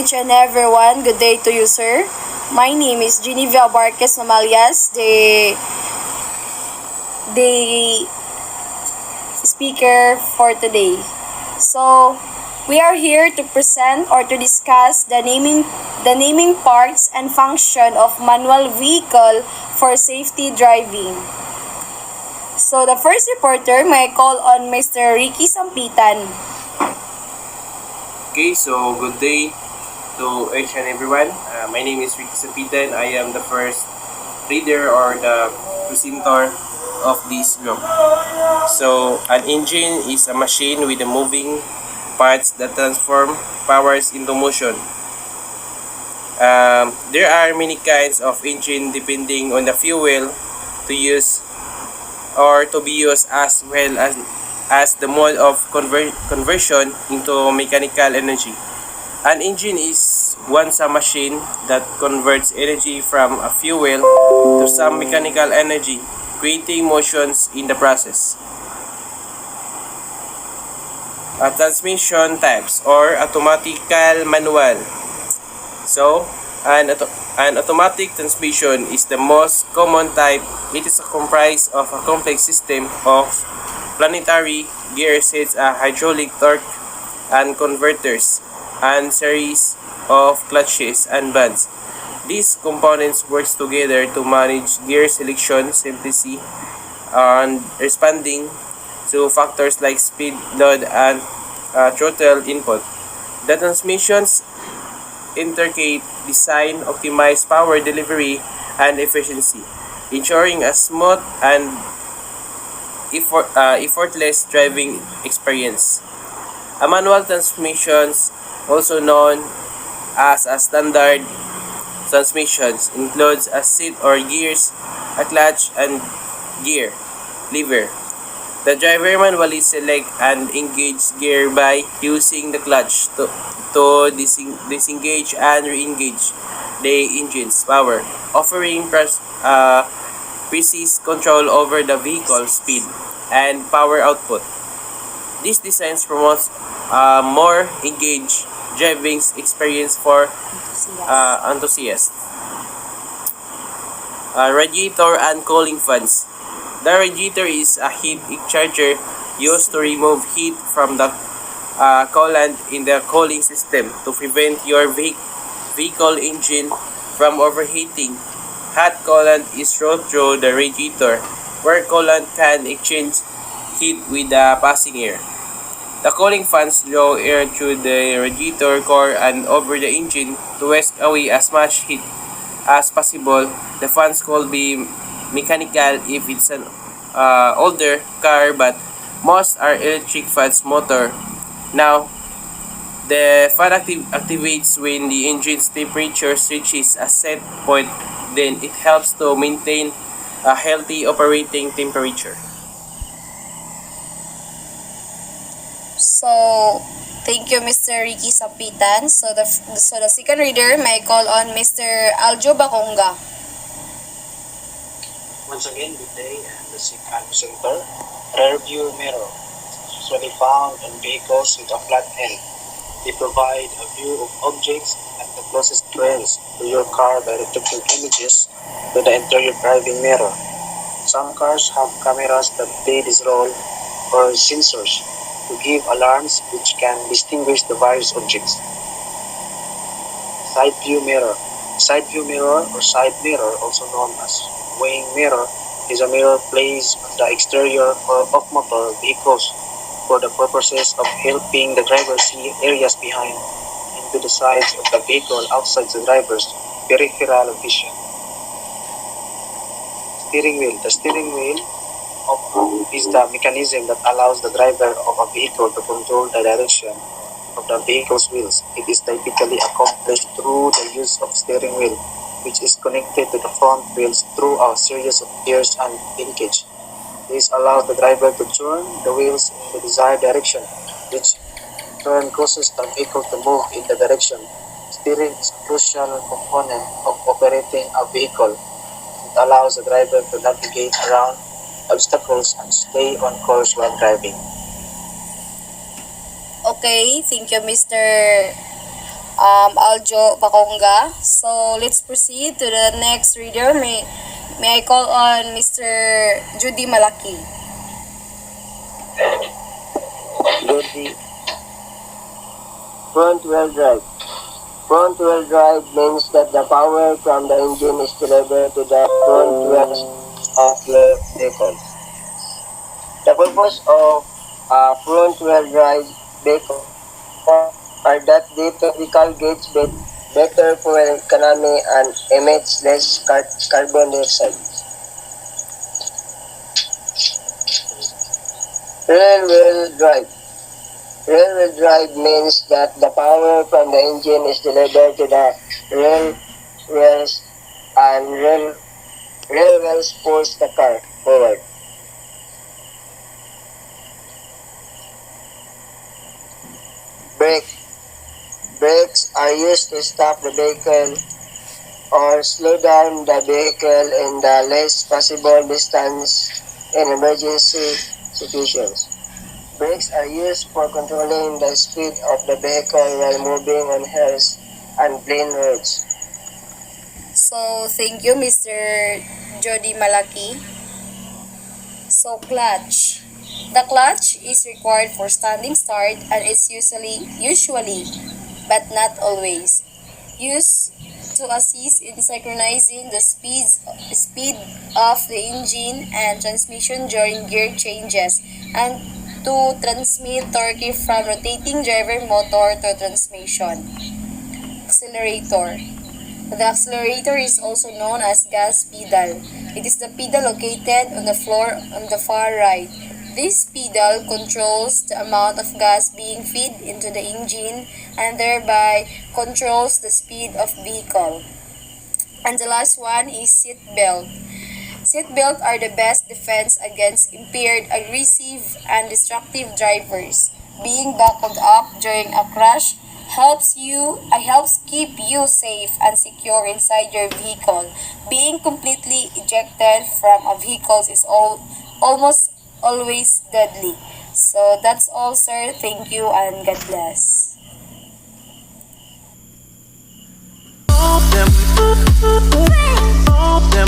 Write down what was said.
each and everyone. Good day to you, sir. My name is Geneva Barquez Mamalias, the speaker for today. So, we are here to present or to discuss the naming parts and function of manual vehicle for safety driving. So, the first reporter may call on Mr. Ricky Sampitan. Okay, so good day to each and everyone. My name is Ricky Sampitan. I am the first reader or the presenter of this group. So, an engine is a machine with the moving parts that transform powers into motion. There are many kinds of engine depending on the fuel to use or to be used as well as the mode of conversion into mechanical energy. An engine is once a machine that converts energy from a fuel to some mechanical energy, creating motions in the process. Transmission types or automatical manual. So, an automatic transmission is the most common type. It is comprised of a complex system of planetary gear sets, hydraulic torque and converters, and series of clutches and bands. These components work together to manage gear selection, simplicity, and responding to factors like speed, load, and throttle input. The transmission's intricate design optimize power delivery and efficiency, ensuring a smooth and effortless driving experience. A manual transmissions, also known as a standard transmissions, includes a seat or gears, a clutch, and gear lever. The driver manually select and engage gear by using the clutch to disengage and re-engage the engine's power, offering precise control over the vehicle's speed and power output. This design promotes a more engaged driving experience for enthusiasts. Radiator and cooling fans. The radiator is a heat exchanger used to remove heat from the coolant in the cooling system to prevent your vehicle engine from overheating. Hot coolant is thrown through the radiator, where coolant can exchange heat with the passing air. The cooling fans draw air through the radiator core and over the engine to whisk away as much heat as possible. The fans could be mechanical if it's an older car, but most are electric fans motor. Now, the fan activates when the engine's temperature reaches a set point. Then it helps to maintain a healthy operating temperature. So, thank you, Mr. Ricky Sapitan. So the second reader may call on Mr. Aljo Baconga. Once again, good day, and the second presenter. Rear view mirror is usually found on vehicles with a flat end. They provide a view of objects at the closest rails to your car by reflecting images to the interior driving mirror. Some cars have cameras that play this role or sensors to give alarms which can distinguish the various objects. Side view mirror. Side view mirror or side mirror, also known as weighing mirror, is a mirror placed on the exterior of motor vehicles for the purposes of helping the driver see areas behind and to the sides of the vehicle outside the driver's peripheral vision. Steering wheel. The steering wheel is the mechanism that allows the driver of a vehicle to control the direction of the vehicle's wheels. It is typically accomplished through the use of steering wheel, which is connected to the front wheels through a series of gears and linkage. This allows the driver to turn the wheels in the desired direction, which in turn causes the vehicle to move in the direction. Steering is a crucial component of operating a vehicle. It allows the driver to navigate around obstacles and stay on course while driving. Okay, thank you, Mr. Aljo Baconga. So let's proceed to the next reader. May I call on Mr. Judy Malaki. Judy. Front wheel drive. Front wheel drive means that the power from the engine is delivered to the front wheels of the vehicle. The purpose of a front wheel drive vehicle are that the vehicle gets better fuel economy and emits less carbon dioxide. Rear wheel drive. Rear wheel drive means that the power from the engine is delivered to the rear wheels and rear wheels pulls the car forward. Brake. Brakes are used to stop the vehicle or slow down the vehicle in the least possible distance in emergency situations. Brakes are used for controlling the speed of the vehicle while moving on hills and plain roads. So thank you, Mr. Jody Malaki. So clutch. The clutch is required for standing start and is usually, but not always, used to assist in synchronizing the speed of the engine and transmission during gear changes and to transmit torque from rotating driver motor to transmission. Accelerator. The accelerator is also known as gas pedal. It is the pedal located on the floor on the far right. This pedal controls the amount of gas being fed into the engine and thereby controls the speed of vehicle. And the last one is seat belt. Seat belts are the best defense against impaired, aggressive, and destructive drivers. Being buckled up during a crash helps keep you safe and secure inside your vehicle. Being completely ejected from a vehicle is almost always deadly. So that's all, sir. Thank you and God bless. Them